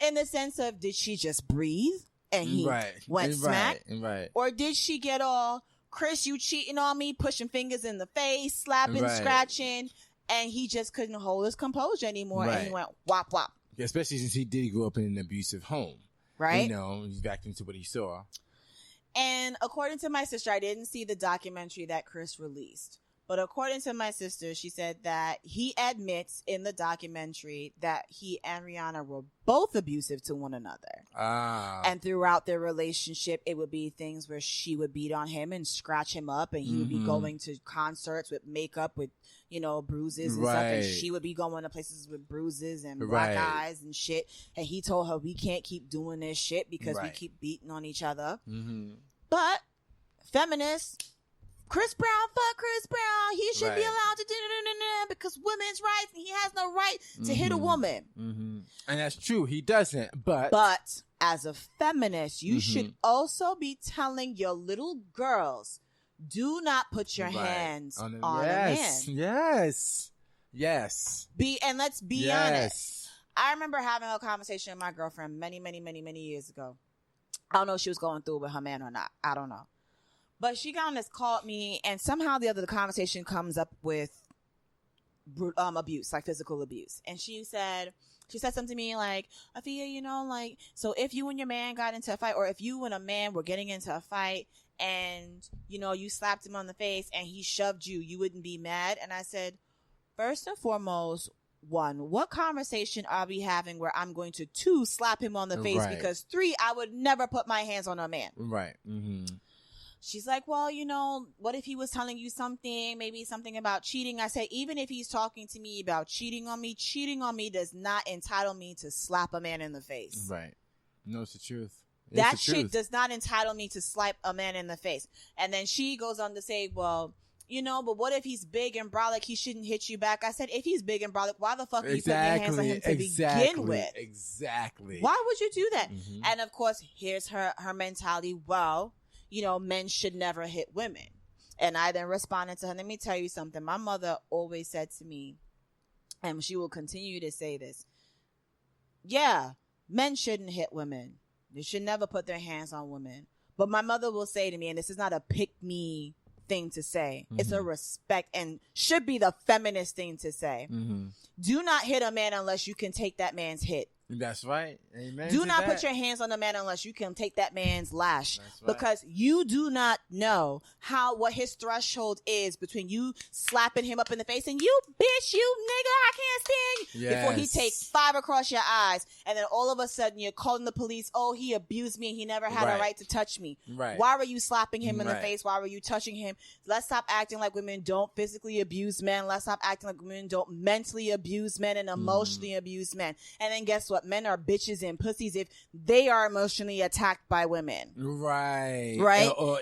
in the sense of, did she just breathe and he went smack? Right. Or did she get all, Chris, you cheating on me, pushing fingers in the face, slapping, scratching, and he just couldn't hold his composure anymore, and he went whop whop. Especially since he did grow up in an abusive home. Right? You know, he's back into what he saw. And according to my sister, I didn't see the documentary that Chris released. But according to my sister, she said that he admits in the documentary that he and Rihanna were both abusive to one another. And throughout their relationship, it would be things where she would beat on him and scratch him up, and he would be going to concerts with makeup with, you know, bruises and stuff, and she would be going to places with bruises and black eyes and shit. And he told her, we can't keep doing this shit because we keep beating on each other. But feminists, Chris Brown, fuck Chris Brown. He should be allowed to do because women's rights, and he has no right to hit a woman. And that's true. He doesn't. But as a feminist, you should also be telling your little girls, do not put your hands on a man. Yes. And let's be honest. I remember having a conversation with my girlfriend many years ago. I don't know if she was going through with her man or not. I don't know. But she called me, and somehow the conversation comes up with abuse, like physical abuse. And she said something to me like, Afiya, you know, like, so if you and your man got into a fight, or if you and a man were getting into a fight and, you know, you slapped him on the face and he shoved you, you wouldn't be mad? And I said, first and foremost, one, what conversation are we having where I'm going to, two, slap him on the face? Because three, I would never put my hands on a man. She's like, well, you know, what if he was telling you something, maybe something about cheating? I said, even if he's talking to me about cheating on me does not entitle me to slap a man in the face. No, it's the truth. That shit does not entitle me to slap a man in the face. And then she goes on to say, well, you know, but what if he's big and brolic? He shouldn't hit you back. I said, if he's big and brolic, why the fuck are you putting your hands on him to begin with? Why would you do that? And of course, here's her mentality. Well, you know, men should never hit women. And I then responded to her, let me tell you something. My mother always said to me, and she will continue to say this, yeah, men shouldn't hit women. They should never put their hands on women. But my mother will say to me, and this is not a pick-me thing to say, it's a respect and should be the feminist thing to say. Do not hit a man unless you can take that man's hit. That's right. Amen. Do not put your hands on a man unless you can take that man's lash. Because you do not know what his threshold is between you slapping him up in the face and you, bitch, you nigga, I can't stand you. Before he takes 5 across your eyes, and then all of a sudden you're calling the police. Oh, he abused me and he never had a right to touch me. Why were you slapping him in the face? Why were you touching him? Let's stop acting like women don't physically abuse men. Let's stop acting like women don't mentally abuse men and emotionally abuse men. And then guess what? Men are bitches and pussies if they are emotionally attacked by women. Right?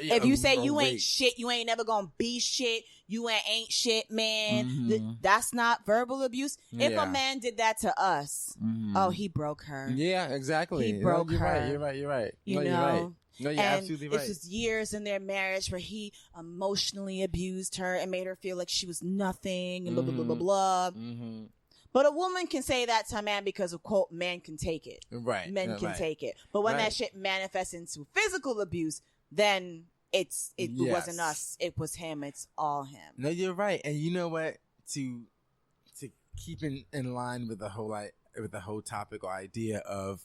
If you say you ain't shit, you ain't never gonna be shit, you ain't shit, man, that's not verbal abuse. If a man did that to us, oh, he broke her. Yeah, exactly. He broke her. You're right. You know? You're right. No, you're and absolutely right. It was years in their marriage where he emotionally abused her and made her feel like she was nothing and blah, blah, blah, blah, blah. But a woman can say that to a man because of, quote, men can take it. Men can take it. But when that shit manifests into physical abuse, then it wasn't us. It was him. It's all him. No, you're right. And you know what? To keep in line with the whole topic or idea of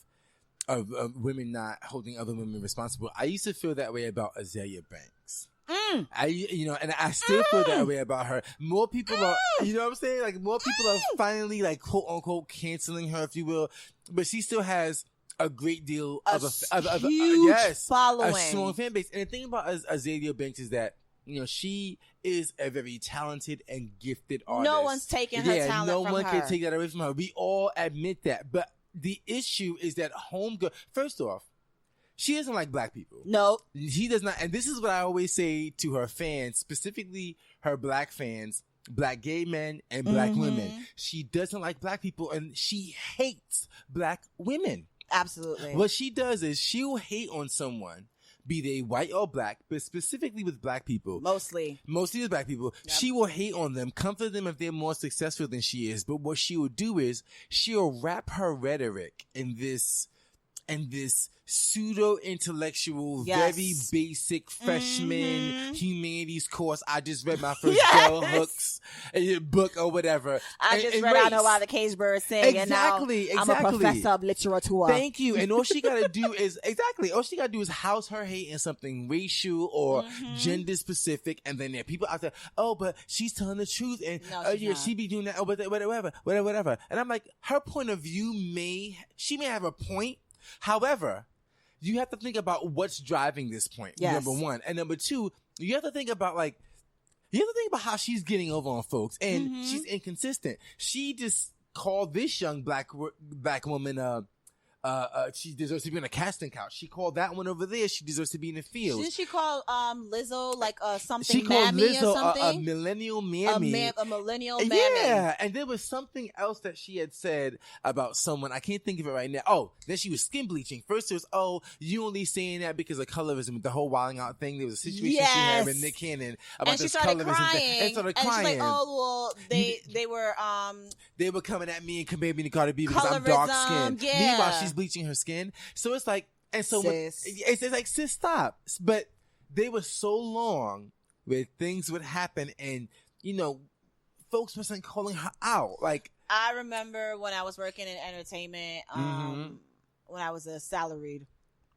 women not holding other women responsible, I used to feel that way about Azalea Banks. And I still feel that way about her. More people are, you know what I'm saying? Like, more people are finally, like, quote unquote, canceling her, if you will. But she still has a great deal of a huge following, a strong fan base. And the thing about Azalea Banks is that, you know, she is a very talented and gifted artist. No one's taking her talent from her. No one can take that away from her. We all admit that. But the issue is that homegirl, first off, she doesn't like black people. No. She does not. And this is what I always say to her fans, specifically her black fans, black gay men and black women. She doesn't like black people and she hates black women. Absolutely. What she does is she'll hate on someone be they white or black, but specifically with black people. Mostly with black people. Yep. She will hate on them, comfort them if they're more successful than she is. But what she will do is she'll wrap her rhetoric in this pseudo-intellectual, very basic freshman humanities course. I just read my first Bell Hooks book or whatever. I just read I Know Why the Cage Birds Sing, and now I'm a professor of literature. Thank you. And all she gotta do is house her hate in something racial or gender specific, and then there are people out there, oh, but she's telling the truth, and she be doing that, or whatever. And I'm like, her point of view she may have a point. However, you have to think about what's driving this point. Yes. Number one. And number two, you have to think about how she's getting over on folks. And she's inconsistent. She just called this young black woman, she deserves to be on a casting couch. She called that one over there. She deserves to be in the field. Didn't she call Lizzo something? She called mammy Lizzo or something? a millennial mammy. A millennial mammy. Yeah, and there was something else that she had said about someone. I can't think of it right now. Oh, then she was skin bleaching. First it was, oh, you only saying that because of colorism. The whole wilding out thing. There was a situation she had with Nick Cannon about this colorism thing. And started crying. And she's like, oh, well, they were coming at me and comparing me to Cardi B because I'm dark skinned. Yeah. Meanwhile, she's bleaching her skin. So it's like, and so it's like, sis, stop. But they were so long where things would happen, and folks wasn't calling her out. Like, I remember when I was working in entertainment, when I was a salaried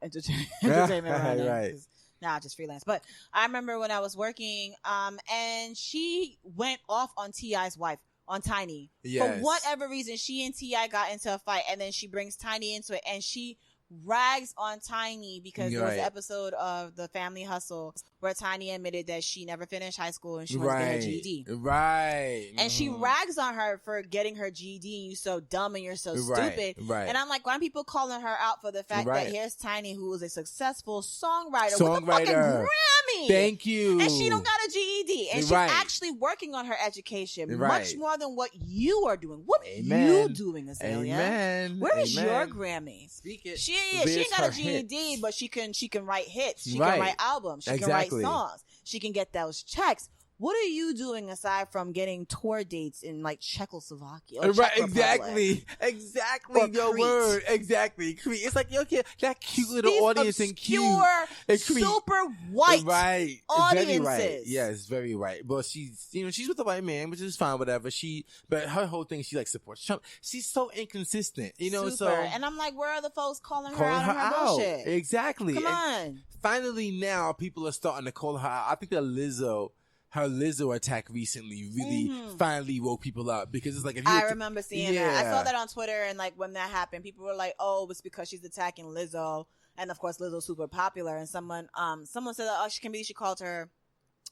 entertainment runner. Right. Now I just freelance. But I remember when I was working, and she went off on T.I.'s wife, on Tiny. Yes. For whatever reason, she and T.I. got into a fight, and then she brings Tiny into it, and she rags on Tiny because there was an episode of The Family Hustle where Tiny admitted that she never finished high school and she wants to get her GED. Right. And she rags on her for getting her GED, and you're so dumb and you're so stupid. Right. And I'm like, why are people calling her out for the fact that here's Tiny, who is a successful songwriter with a fucking Grammy. Thank you. And she don't got a GED. And she's actually working on her education much more than what you are doing. What are you doing, Azalea? Amen. Where is your Grammy? Speak it. She ain't got a GED, hits. but she can write hits. She can write albums. She can write songs. She can get those checks. What are you doing aside from getting tour dates in like Czechoslovakia? Right, exactly. Your word, exactly. It's like that cute little audience in Crete. Super white audiences. Very right. Yes, very right. But she's with the white man, which is fine, whatever. But her whole thing, she like supports Trump. She's so inconsistent, Super. So. And I'm like, where are the folks calling her out on her bullshit? Exactly. Come on. Finally, now people are starting to call her out. I think that her Lizzo attack recently really finally woke people up, because it's like, if you I remember seeing that. I saw that on Twitter, and like when that happened, people were like, "Oh, it's because she's attacking Lizzo," and of course Lizzo's super popular. And someone said that she called her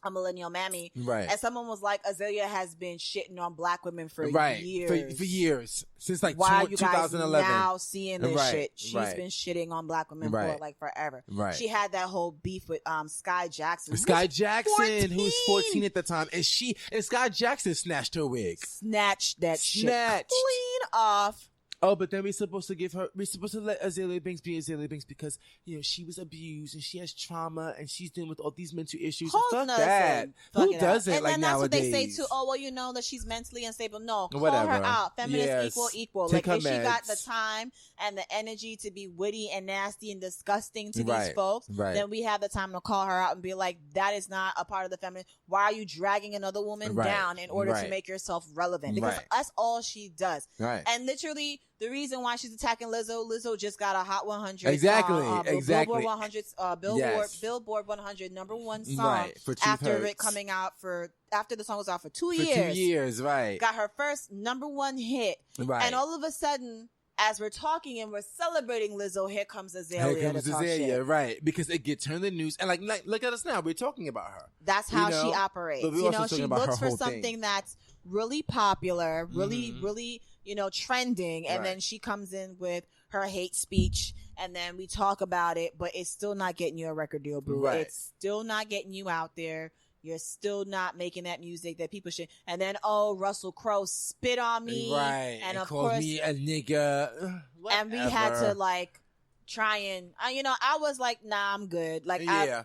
a millennial mammy, right? And someone was like, Azalea has been shitting on black women for years, for years, since like why 2011. You guys now seeing this shit? She's been shitting on black women for like forever. Right. She had that whole beef with Sky Jackson. Sky Jackson, who was 14 at the time, and Sky Jackson snatched her wig, snatched shit clean off. Oh, but then we're supposed to let Azalea Banks be Azalea Banks because, she was abused and she has trauma and she's dealing with all these mental issues. Fuck that. Who does it like nowadays? And then that's what they say too. Oh, well, that she's mentally unstable. No, call her out. Feminist equal. Take like, if she got the time and the energy to be witty and nasty and disgusting to these folks, then we have the time to call her out and be like, that is not a part of the feminist. Why are you dragging another woman down in order to make yourself relevant? Because that's all she does. Right. And literally, the reason why she's attacking Lizzo got a Hot 100. Exactly. Billboard 100, Billboard 100 number one song after the song was out for 2 years. For 2 years, right. Got her first number one hit. Right. And all of a sudden, as we're talking and we're celebrating Lizzo, here comes Azalea. Here comes Azalea, right. Because it gets her in the news. And like, look at us now. We're talking about her. That's how she operates. She looks for something that's really popular, really trending, and then she comes in with her hate speech, and then we talk about it, but it's still not getting you a record deal, boo. Right. It's still not getting you out there. You're still not making that music that people should. And then, Russell Crowe spit on me, right? And of called course, me a nigga. And we had to trying. I was like, nah, I'm good. Like, yeah.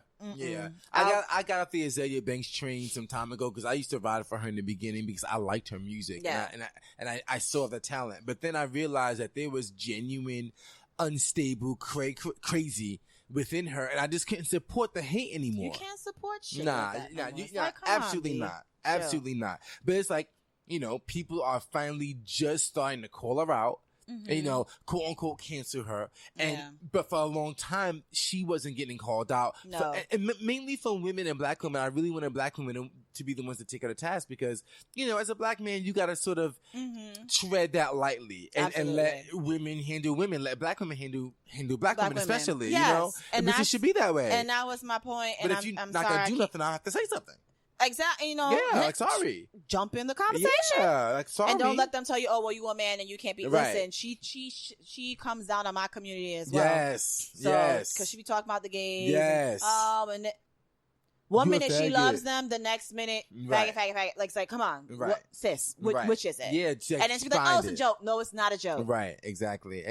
I got off the Azalea Banks train some time ago because I used to ride for her in the beginning because I liked her music. Yeah. And I saw the talent. But then I realized that there was genuine, unstable, crazy within her, and I just couldn't support the hate anymore. You can't support shit. Absolutely not. Absolutely not. But it's like, people are finally just starting to call her out. And, quote unquote, cancel her. But for a long time, she wasn't getting called out. No. And mainly from women and black women. I really wanted black women to be the ones to take her to task because, as a black man, you got to sort of tread that lightly and let women handle women. Let black women handle black women, especially, And because it should be that way. And that was my point. But if you're not going to do nothing, I have to say something. Exactly, sorry. Jump in the conversation. Yeah, sorry. And don't let them tell you, oh, well, you a man and you can't be. Right. Listen, she comes down on my community as well. Yes, because she be talking about the gays. Yes. And one minute she loves them, the next minute, faggot. Like, it's like, come on, sis, which is it? Yeah, and then she's like, oh, it's a joke. No, it's not a joke. Right, exactly.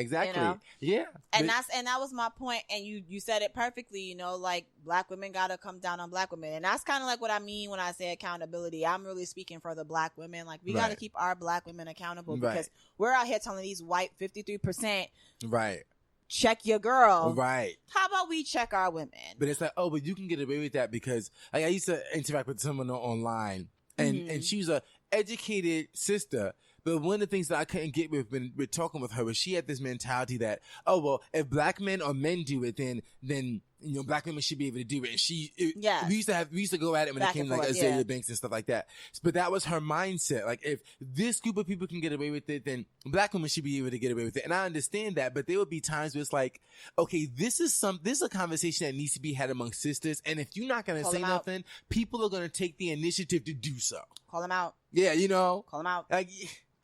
Yeah. And that was my point. And you said it perfectly. Like black women gotta come down on black women, and that's kind of like what I mean when I say accountability. I'm really speaking for the black women. Like we gotta keep our black women accountable because we're out here telling these white 53%, right. Check your girl. Right. How about we check our women? But it's like, oh, but you can get away with that because I used to interact with someone online and she's a educated sister. But one of the things that I couldn't get with when we're talking with her was she had this mentality that, oh, well, if black men or men do it, then black women should be able to do it. And we used to go at it when it came to like Azalea Banks and stuff like that. But that was her mindset. Like if this group of people can get away with it, then black women should be able to get away with it. And I understand that, but there would be times where it's like, okay, this is a conversation that needs to be had among sisters. And if you're not going to say nothing, people are going to take the initiative to do so. Call them out. Yeah, Call them out. Like,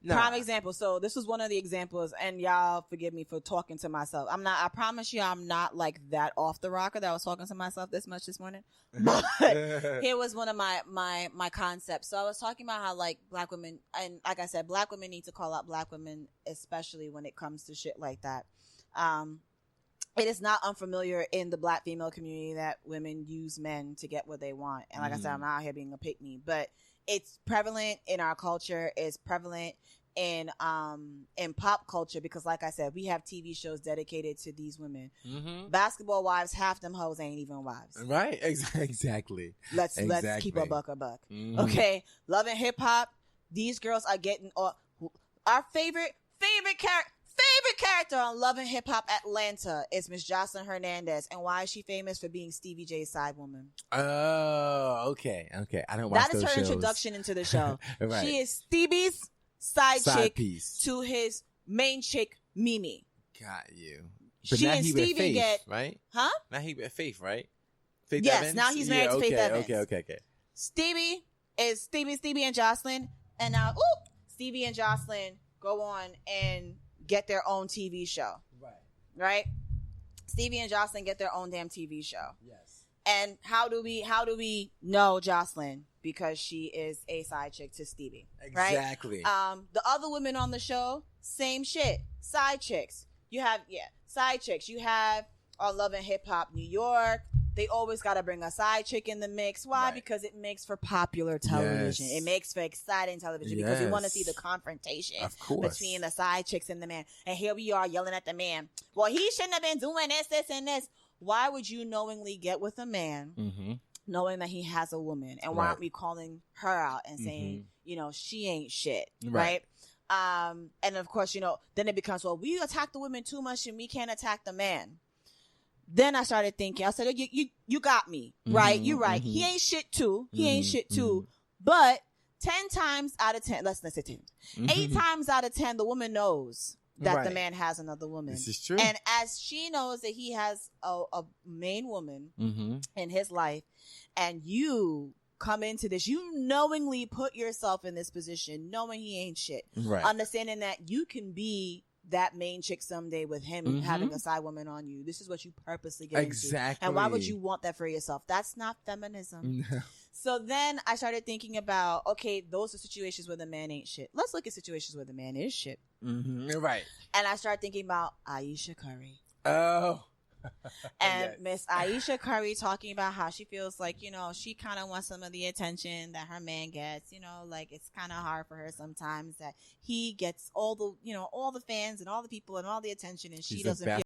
nah. Prime example. So this was one of the examples, and y'all forgive me for talking to myself. I promise you I'm not like that off the rocker that I was talking to myself this much this morning. But here was one of my concepts. So I was talking about how like black women, and like I said, black women need to call out black women, especially when it comes to shit like that. It is not unfamiliar in the black female community that women use men to get what they want. And like I said, I'm not out here being a pick-me, but it's prevalent in our culture. It's prevalent in pop culture because, like I said, we have TV shows dedicated to these women. Basketball wives, half them hoes ain't even wives. Right? Exactly. Let's keep a buck. Okay, Love and Hip Hop. These girls are getting our favorite character on Love and Hip Hop Atlanta is Miss Jocelyn Hernandez. And why is she famous? For being Stevie J's side woman. Oh, okay. I don't watch those shows. That is her introduction into the show. Right. She is Stevie's side chick piece to his main chick, Mimi. Got you. But she now and Stevie Faith, get... Right? Huh? Now he with Faith, right? Faith yes, Evans? Now he's married to Faith Evans. Okay. Stevie and Jocelyn. And now, Stevie and Jocelyn go on and get their own TV show. Right? Stevie and Jocelyn get their own damn TV show. Yes. And how do we know Jocelyn? Because she is a side chick to Stevie. Exactly. Right? The other women on the show, same shit. Side chicks. You have side chicks. You have on Love and Hip Hop New York. They always got to bring a side chick in the mix. Why? Right. Because it makes for popular television. Yes. It makes for exciting television because we want to see the confrontation between the side chicks and the man. And here we are yelling at the man. Well, he shouldn't have been doing this, and this. Why would you knowingly get with a man knowing that he has a woman? And why aren't we calling her out and saying, she ain't shit, right? And of course, then it becomes, well, we attack the women too much and we can't attack the man. Then I started thinking, I said, you got me, right? You're right. He ain't shit too. He ain't shit too. But 10 times out of 10, let's say 10, 8 times out of 10, the woman knows that the man has another woman. This is true. And as she knows that he has a main woman in his life, and you come into this, you knowingly put yourself in this position, knowing he ain't shit. Right. Understanding that you can be that main chick someday with him having a side woman on you. This is what you purposely get into. And why would you want that for yourself? That's not feminism. No. So then I started thinking about, okay, those are situations where the man ain't shit. Let's look at situations where the man is shit. Right. And I started thinking about Aisha Curry. Oh. And Miss Aisha Curry talking about how she feels like, you know, she kind of wants some of the attention that her man gets, you know, like it's kind of hard for her sometimes that he gets all the, you know, all the fans and all the people and all the attention and she doesn't feel